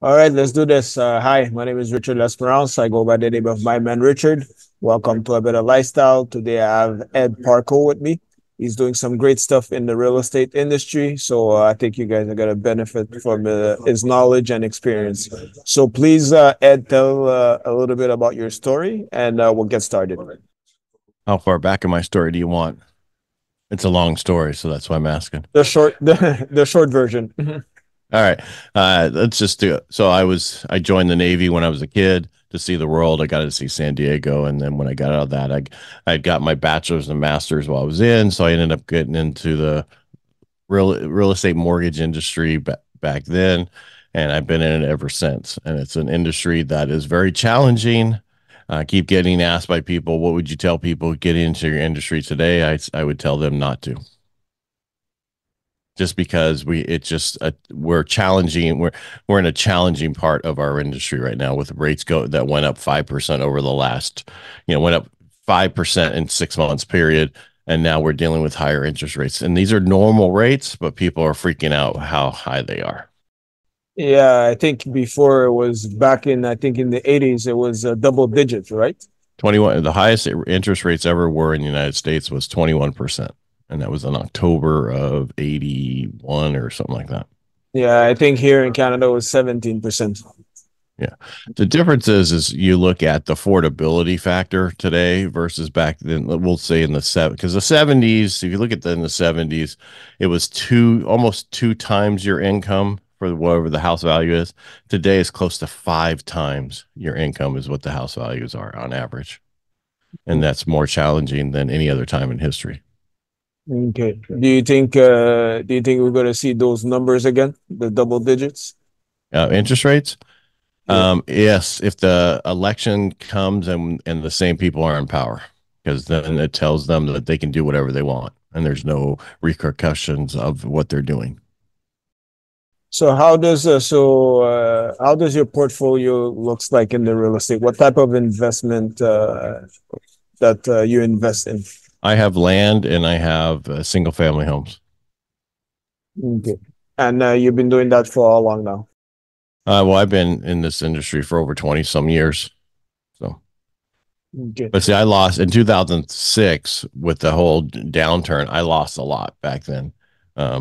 All right, let's do this. Hi, my name is Richard.lesperance. I go by the name of my man Richard. Welcome to A Better Lifestyle. Today I have Ed Parcaut with me. He's doing some great stuff in the real estate industry. So I think you guys are going to benefit from his knowledge and experience. So please, Ed, tell a little bit about your story and we'll get started. How far back in my story do you want? It's a long story, so that's why I'm asking. The short version. All right, let's just do it. So I joined the Navy when I was a kid to see the world. I got to see San Diego, and then when I got out of that, I got my bachelor's and master's while I was in. So I ended up getting into the real estate mortgage industry back then, and I've been in it ever since. And it's an industry that is very challenging. I keep getting asked by people, "What would you tell people getting into your industry today?" I would tell them not to, just because we're challenging. We're in a challenging part of our industry right now with rates that went up 5% over the last, went up 5% in 6 months period. And now we're dealing with higher interest rates. And these are normal rates, but people are freaking out how high they are. Yeah, I think before it was back in, I think in the 80s, it was double digits, right? 21, the highest interest rates ever were in the United States was 21%. And that was in October of 81 or something like that. Yeah, I think here in Canada it was 17%. Yeah. The difference is you look at the affordability factor today versus back then, we'll say in the because the 70s, if you look at in the 70s, it was almost two times your income for whatever the house value is. Today is close to five times your income is what the house values are on average. And that's more challenging than any other time in history. Okay. Do you think we're going to see those numbers again, the double digits? Interest rates. Yeah. Yes, if the election comes and the same people are in power, because then it tells them that they can do whatever they want, and there's no repercussions of what they're doing. How does your portfolio looks like in the real estate? What type of investment that you invest in? I have land and I have single family homes. Okay. And you've been doing that for how long now? Well, I've been in this industry for over 20 some years. So, Okay. but see, I lost in 2006 with the whole downturn. I lost a lot back then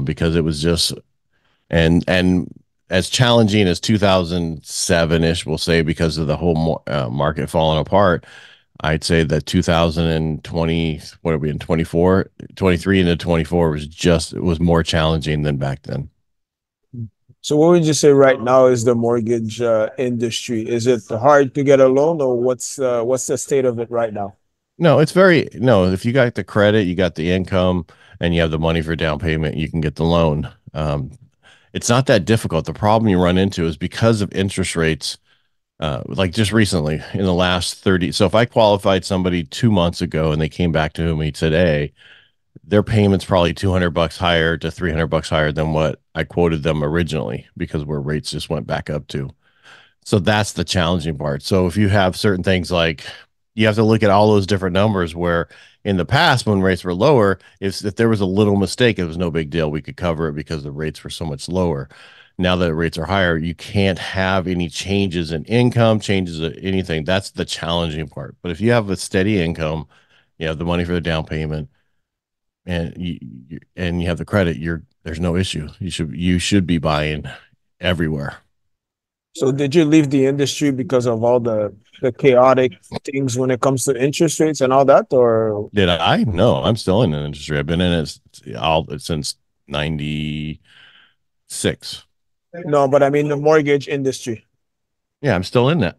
because it was just and as challenging as 2007 ish, we'll say, because of the whole market falling apart. I'd say that 2020, what are we in 24, 23 into 24 it was more challenging than back then. So what would you say right now is the mortgage industry? Is it hard to get a loan, or what's the state of it right now? No, no, if you got the credit, you got the income, and you have the money for down payment, you can get the loan. It's not that difficult. The problem you run into is because of interest rates. Like just recently in the last 30. So if I qualified somebody 2 months ago and they came back to me today, their payment's probably $200 higher to $300 higher than what I quoted them originally because where rates just went back up to. So that's the challenging part. So if you have certain things like you have to look at all those different numbers where in the past when rates were lower, if there was a little mistake, it was no big deal. We could cover it because the rates were so much lower. Now that rates are higher, you can't have any changes in income, changes in anything. That's the challenging part. But if you have a steady income, you have the money for the down payment, and you have the credit, there's no issue. You should be buying everywhere. So did you leave the industry because of all the chaotic things when it comes to interest rates and all that, or Did I? No, I'm still in the industry. I've been in it all since 96. no? But I mean the mortgage industry. Yeah, I'm still in that.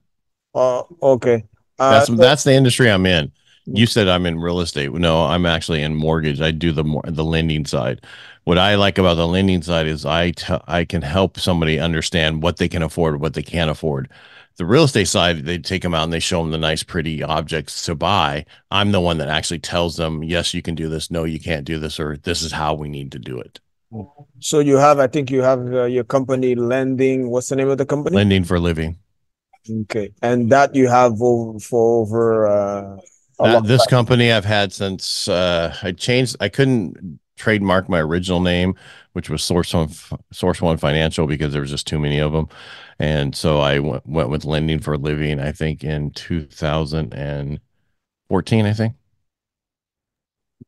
Okay. That's So that's the industry I'm in. You said I'm in real estate. No, I'm actually in mortgage. I do the lending side. What I like about the lending side is I can help somebody understand what they can afford, what they can't afford. The real estate side, they take them out and they show them the nice, pretty objects to buy. I'm the one that actually tells them, yes, you can do this. No, you can't do this, or this is how we need to do it. so you have, I think you have your company lending. What's the name of the company? Lending for a living. Okay, and that you have for a That long this time. company I've had since I changed. I couldn't. trademarked my original name, which was Source One Financial, because there was just too many of them. And so I went with lending for a living, I think in 2014, I think.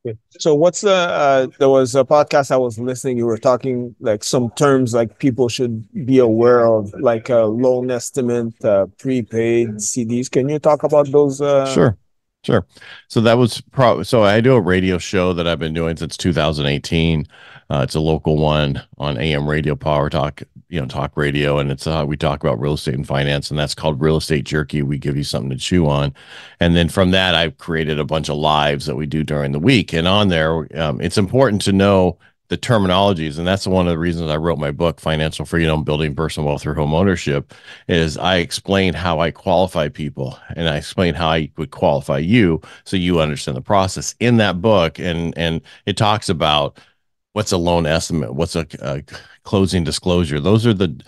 Okay. So what's the there was a podcast I was listening, you were talking like some terms like people should be aware of, like loan estimate, prepaid CDs. Can you talk about those Sure. Sure. So that was so I do a radio show that I've been doing since 2018. It's a local one on AM radio, Power Talk, talk radio, and it's we talk about real estate and finance, and that's called Real Estate Jerky. We give you something to chew on, and then from that, I've created a bunch of lives that we do during the week, and on there, it's important to know the terminologies, and that's one of the reasons I wrote my book, Financial Freedom: Building Personal Wealth Through Home Ownership. Is I explain how I qualify people, and I explain how I would qualify you, so you understand the process in that book. And it talks about what's a loan estimate, what's a closing disclosure. Those are the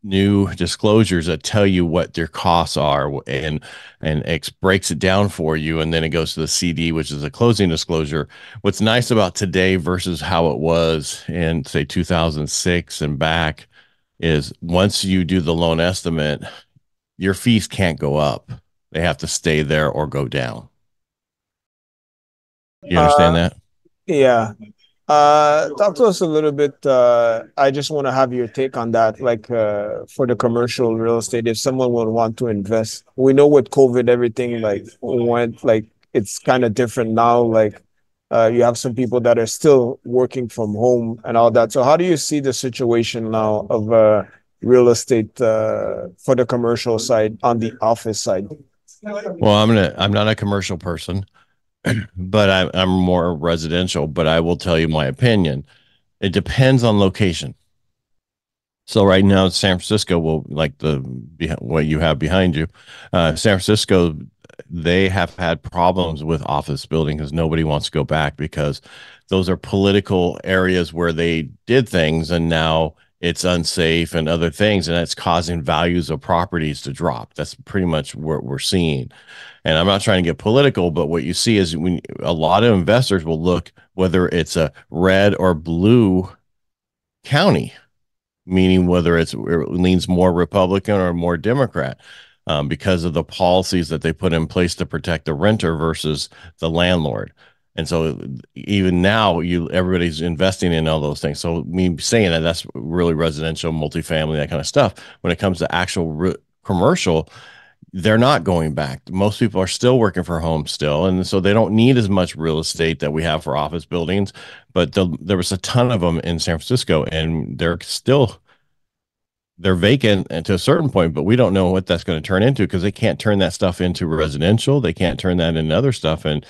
new disclosures that tell you what their costs are, and it breaks it down for you, and then it goes to the CD, which is a closing disclosure. What's nice about today versus how it was in, say, 2006 and back, is once you do the loan estimate, your fees can't go up. They have to stay there or go down. You understand uh that? yeah. Talk to us a little bit. I just want to have your take on that. Like, for the commercial real estate, if someone would want to invest, we know with COVID, everything like went like it's kind of different now. Like, you have some people that are still working from home and all that. So, how do you see the situation now of real estate for the commercial side on the office side? Well, I'm not a commercial person, but I'm more residential. But I will tell you my opinion. It depends on location. So right now, San Francisco will, like what you have behind you. San Francisco, they have had problems with office building because nobody wants to go back, because those are political areas where they did things, and now it's unsafe and other things, and it's causing values of properties to drop. That's pretty much what we're seeing. And I'm not trying to get political, but what you see is when a lot of investors will look whether it's a red or blue county, meaning whether it leans more Republican or more Democrat, because of the policies that they put in place to protect the renter versus the landlord. And so even now, everybody's investing in all those things. So me saying that, that's really residential, multifamily, that kind of stuff. When it comes to actual commercial, they're not going back. Most people are still working from home still, and so they don't need as much real estate that we have for office buildings. But there was a ton of them in San Francisco, and they're vacant to a certain point, but we don't know what that's going to turn into, because they can't turn that stuff into residential. They can't turn that into other stuff. And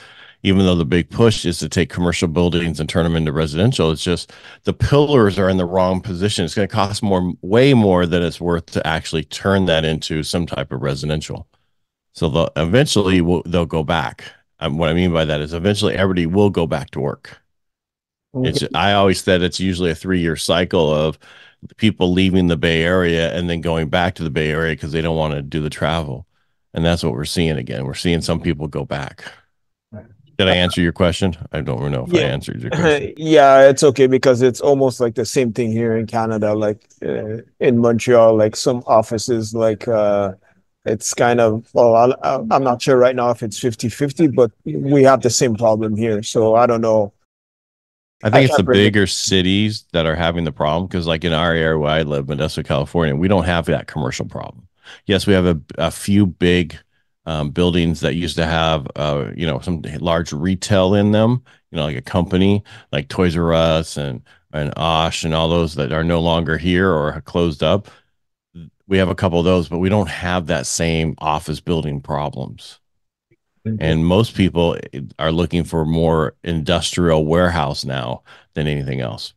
even though the big push is to take commercial buildings and turn them into residential, it's just the pillars are in the wrong position. It's going to cost way more than it's worth to actually turn that into some type of residential. So eventually they'll go back. What I mean by that is eventually everybody will go back to work. I always said it's usually a 3-year cycle of people leaving the Bay Area and then going back to the Bay Area because they don't want to do the travel. And that's what we're seeing again. We're seeing some people go back. Did I answer your question? I don't know if I Yeah. answered your question. Yeah, it's okay because it's almost like the same thing here in Canada, like in Montreal, like some offices, like it's kind of, well, I'm not sure right now if it's 50-50, but we have the same problem here. So I don't know. I I think it's the can't predict. bigger cities that are having the problem, because, like in our area where I live, Modesto, California, we don't have that commercial problem. Yes, we have a few big buildings that used to have, some large retail in them, like a company like Toys R Us and Osh and all those that are no longer here or closed up. We have a couple of those, but we don't have that same office building problems. And most people are looking for more industrial warehouse now than anything else.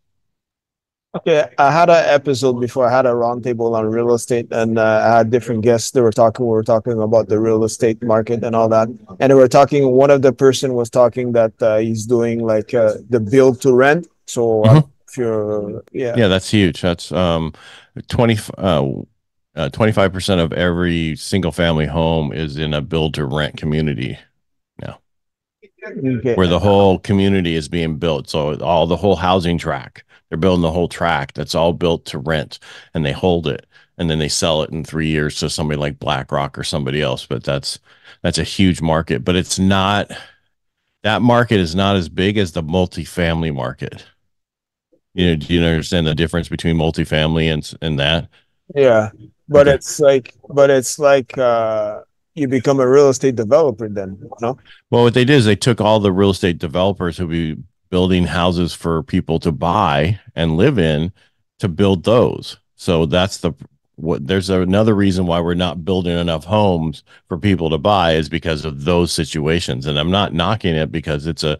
Okay, I had an episode before. I had a roundtable on real estate, and I had different guests. They were talking. We were talking about the real estate market and all that. And they were talking. One of the person was talking that he's doing like the build to rent. So Mm-hmm. if you're, yeah. Yeah, that's huge. That's 20 25% of every single family home is in a build to rent community now. Okay. where the whole community is being built. So all the whole housing tract, they're building the whole tract. That's all built to rent, and they hold it, and then they sell it in 3 years to somebody like BlackRock or somebody else. But that's a huge market. But it's not, that market is not as big as the multifamily market. Do you understand the difference between multifamily and that? Yeah. Okay. But it's like you become a real estate developer then, no? Well, what they did is they took all the real estate developers who be building houses for people to buy and live in to build those. So that's the what there's another reason why we're not building enough homes for people to buy is because of those situations. And I'm not knocking it because it's a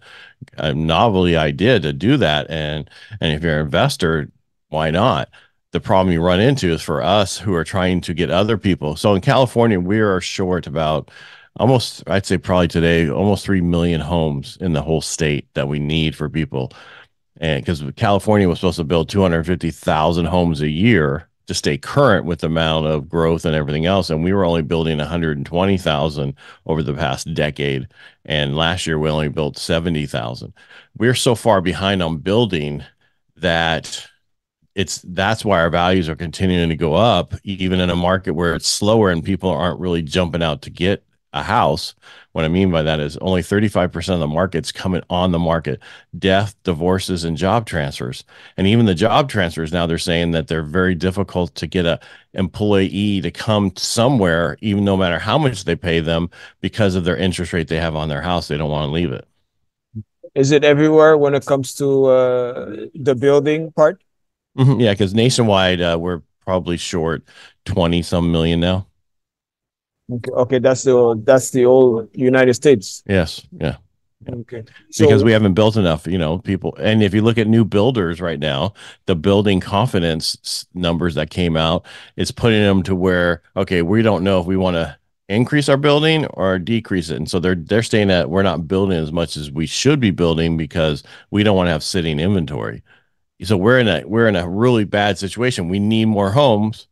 novelty idea to do that. And if you're an investor, why not? The problem you run into is for us who are trying to get other people. So in California, we are short about almost, I'd say probably today, almost 3 million homes in the whole state that we need for people. And because California was supposed to build 250,000 homes a year to stay current with the amount of growth and everything else. And we were only building 120,000 over the past decade. And last year we only built 70,000. We're so far behind on building that that's why our values are continuing to go up, even in a market where it's slower and people aren't really jumping out to get a house. What I mean by that is only 35% of the market's coming on the market: death, divorces, and job transfers. And even the job transfers now, they're saying that they're very difficult to get a employee to come somewhere, even no matter how much they pay them, because of their interest rate they have on their house. They don't want to leave it. Is it everywhere when it comes to the building part? Yeah, because nationwide, we're probably short 20 some million now. Okay, okay, that's the old United States. Yes. Yeah. Yeah. Okay. Because So we haven't built enough, people. And if you look at new builders right now, the building confidence numbers that came out, it's putting them to where, okay, we don't know if we want to increase our building or decrease it. And so they're saying that we're not building as much as we should be building because we don't want to have sitting inventory. So we're in a really bad situation. We need more homes.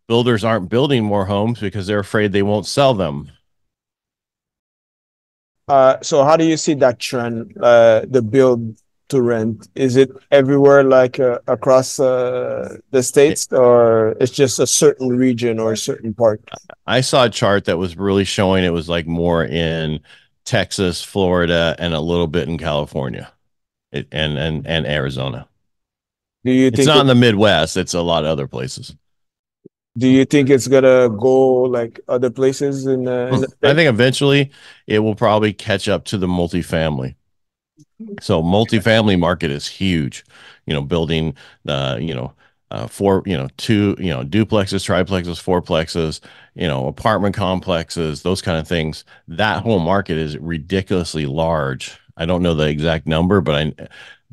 Builders aren't building more homes because they're afraid they won't sell them. so how do you see that trend, the build to rent? Is it everywhere like across the states, or it's just a certain region or a certain part? I saw a chart that was really showing it was like more in Texas, Florida, and a little bit in California, and Arizona. Do you It's think not it in the Midwest. It's a lot of other places. do you think it's gonna go like other places in the I state? think eventually it will probably catch up to the multifamily. So multifamily market is huge. Building four, two, duplexes, triplexes, fourplexes, apartment complexes, those kind of things. That whole market is ridiculously large. I don't know the exact number, but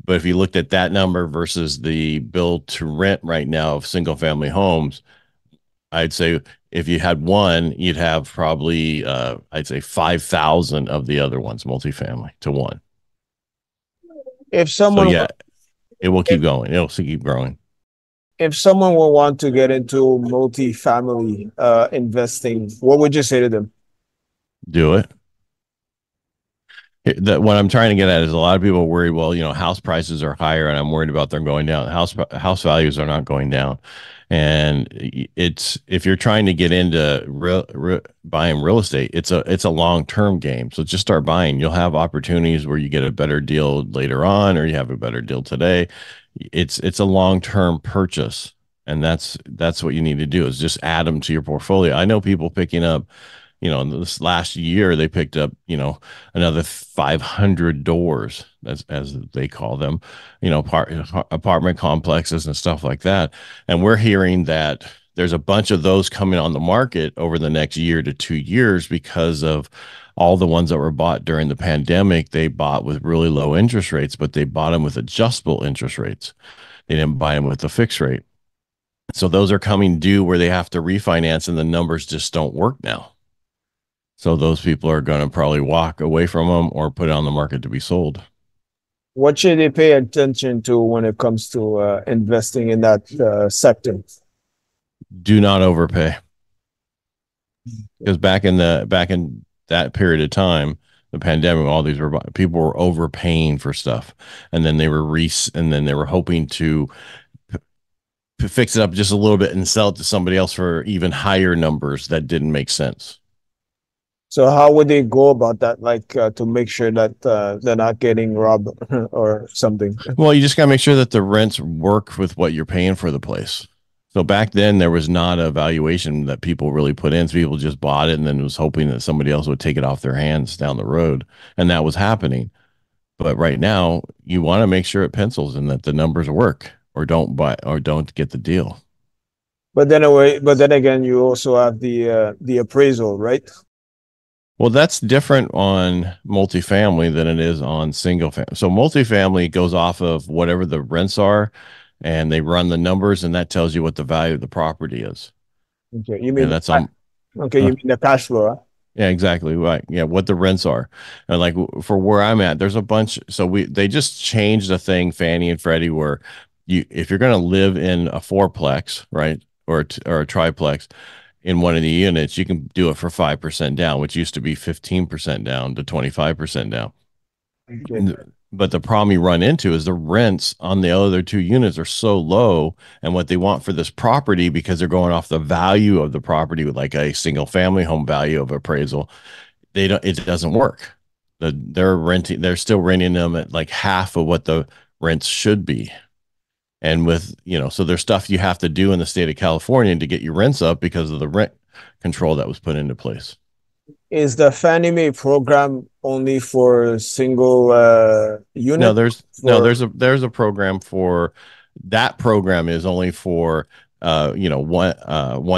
if you looked at that number versus the build to rent right now of single family homes, I'd say if you had one, you'd have probably I'd say 5,000 of the other ones multifamily to one. If So someone yeah, it will keep going. It'll keep growing. if someone will want to get into multifamily investing, what would you say to them? Do it. What I'm trying to get at is a lot of people worry. Well, house prices are higher, and I'm worried about them going down. House values are not going down, and it's if you're trying to get into buying real estate, it's a long term game. So just start buying. You'll have opportunities where you get a better deal later on, or you have a better deal today. It's a long term purchase, and that's what you need to do is just add them to your portfolio. I know people picking up, this last year they picked up, another 500 doors, as they call them, apartment complexes and stuff like that. And we're hearing that there's a bunch of those coming on the market over the next year to 2 years because of all the ones that were bought during the pandemic. They bought with really low interest rates, but they bought them with adjustable interest rates. They didn't buy them with the fixed rate. So those are coming due where they have to refinance, and the numbers just don't work now. So those people are going to probably walk away from them or put it on the market to be sold. What should they pay attention to when it comes to investing in that sector? Do not overpay, because back in that period of time, The pandemic, all these were people were overpaying for stuff, and then they were hoping to fix it up just a little bit and sell it to somebody else for even higher numbers that didn't make sense. So how would they go about that, like to make sure that they're not getting robbed or something? Well, you just got to make sure that the rents work with what you're paying for the place. So back then, there was not a valuation that people really put in. So people just bought it and then was hoping that somebody else would take it off their hands down the road, and that was happening. But right now, you want to make sure it pencils and that the numbers work, or don't get the deal. But then again, you also have the appraisal, right? Well, that's different on multifamily than it is on single family. So multifamily goes off of whatever the rents are, and they run the numbers, and that tells you what the value of the property is. Okay, you And mean that's on. okay, you Uh, mean the cash flow, huh? yeah, exactly right. Yeah, what the rents are, and like for where I'm at, there's a bunch. So they just changed the thing, Fannie and Freddie, where if you're going to live in a fourplex, right, or a triplex, in one of the units, you can do it for 5% down, which used to be 15% down to 25% down. Okay. But the problem you run into is the rents on the other two units are so low, and what they want for this property, because they're going off the value of the property with like a single family home value of appraisal, it doesn't work. They're still renting them at like half of what the rents should be. And so there's stuff you have to do in the state of California to get your rents up because of the rent control that was put into place. Is the Fannie Mae program only for single No, unit there's no for there's a program for that. Program is only for one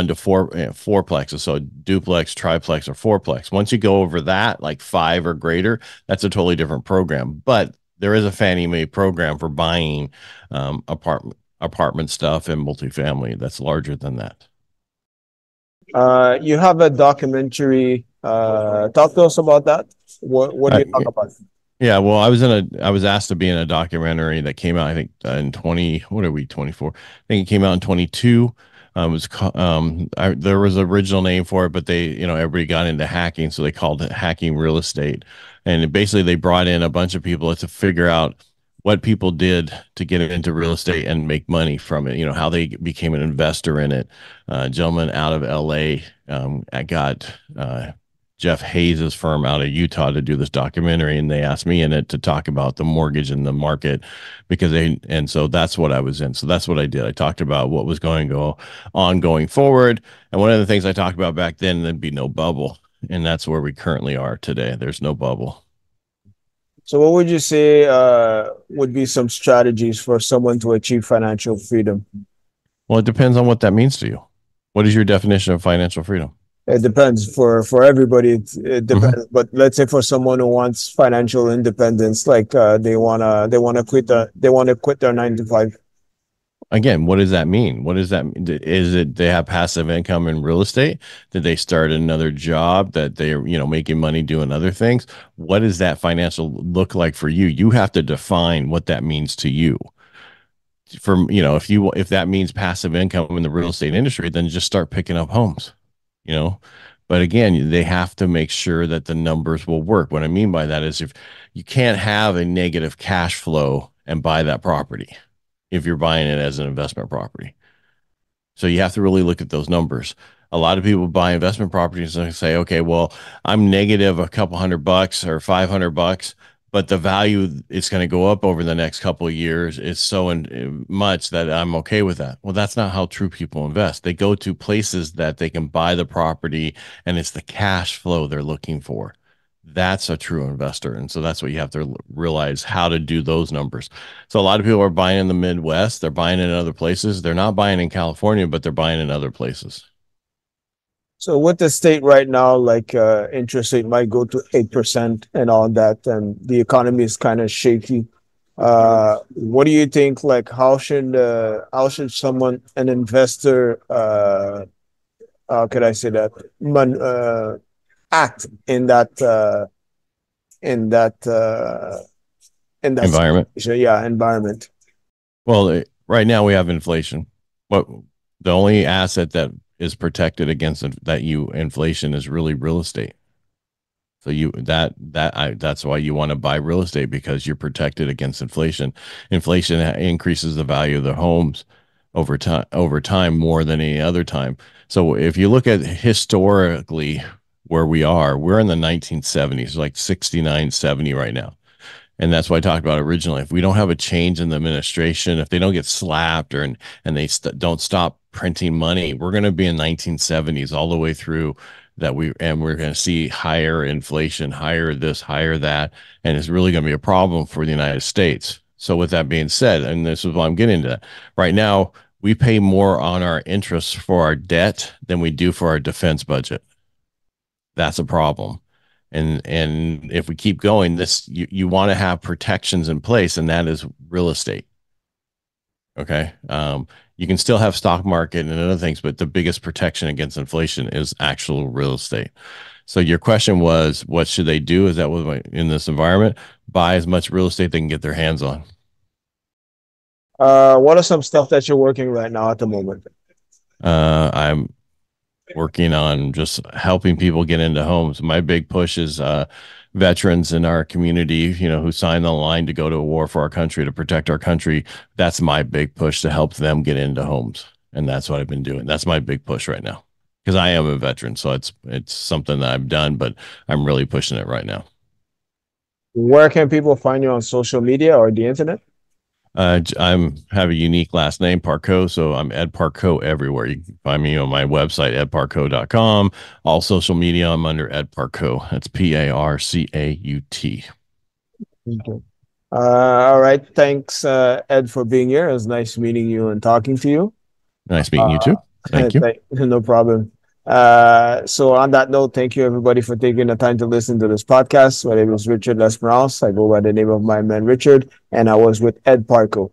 to four fourplexes, so duplex, triplex, or fourplex. Once you go over that, like five or greater, that's a totally different program. But there is a Fannie Mae program for buying apartment stuff and multifamily that's larger than that. you have a documentary talk to us about that. What do Uh, you talk about? Yeah, well, I was asked to be in a documentary that came out, I think, in 20, what are we, 24? I think it came out in 22. There was an original name for it, but everybody got into hacking, so they called it Hacking Real Estate. And basically, they brought in a bunch of people to figure out what people did to get into real estate and make money from it. How they became an investor in it. A gentleman out of LA, I got Jeff Hayes's firm out of Utah to do this documentary, and they asked me in it to talk about the mortgage and the market and so that's what I was in. So that's what I did. I talked about what was going to go on going forward, and one of the things I talked about back then, there'd be no bubble, and that's where we currently are today. There's no bubble. So, what would you say would be some strategies for someone to achieve financial freedom? Well, it depends on what that means to you. What is your definition of financial freedom? It depends for everybody. It Mm-hmm. depends. But let's say for someone who wants financial independence, like they wanna quit their 9 to 5. Again, what does that mean? What does that mean? Is it they have passive income in real estate? Did they start another job that they're, making money doing other things? What does that financial look like for you? You have to define what that means to you. If that means passive income in the real estate industry, then just start picking up homes, you know. But again, they have to make sure that the numbers will work. What I mean by that is if you can't have a negative cash flow and buy that property if you're buying it as an investment property. So you have to really look at those numbers. A lot of people buy investment properties and say, okay, well, I'm negative a couple $100 or $500, but the value is going to go up over the next couple of years is much that I'm okay with that. Well, that's not how true people invest. They go to places that they can buy the property, and it's the cash flow they're looking for. That's a true investor. And so that's what you have to realize, how to do those numbers. So a lot of people are buying in the Midwest, they're buying in other places. They're not buying in California, but they're buying in other places. So with the state right now, like interest rate might go to 8% and all that, and the economy is kind of shaky. What do you think? Like, how should an investor, how could I say that, act in that in that Environment. situation? Yeah, environment. Well, right now we have inflation. What The only asset that is protected against that inflation is really real estate. So that's why you want to buy real estate, because you're protected against inflation. Inflation increases the value of the homes over time more than any other time. So if you look at historically where we're in the 1970s, like 69, 70 right now. And that's what I talked about originally. If we don't have a change in the administration, if they don't get slapped and they don't stop printing money, we're going to be in 1970s all the way through we're going to see higher inflation, higher this, higher that, and it's really going to be a problem for the United States. So with that being said, and this is why I'm getting into that right now, we pay more on our interest for our debt than we do for our defense budget. That's a problem. And if we keep going, you want to have protections in place, and that is real estate. Okay. You can still have stock market and other things, but the biggest protection against inflation is actual real estate. So your question was, what should they do? Is that what in this environment? Buy as much real estate they can get their hands on. What are some stuff that you're working right now at the moment? I'm working on just helping people get into homes. My big push is veterans in our community, who signed the line to go to war for our country, to protect our country. That's my big push, to help them get into homes. And that's what I've been doing. That's my big push right now, because I am a veteran. So it's something that I've done, but I'm really pushing it right now. Where can people find you on social media or the internet? I'm have a unique last name, Parcaut, so I'm Ed Parcaut everywhere. You can find me on my website, edparcaut.com. All social media, I'm under Ed Parcaut. That's Parcaut. Okay. All right. Thanks, Ed, for being here. It was nice meeting you and talking to you. Nice meeting you too. Thank you. No problem. So on that note, thank you everybody for taking the time to listen to this podcast. My name is Richard.lesperance. I go by the name of my man Richard, and I was with Ed Parcaut.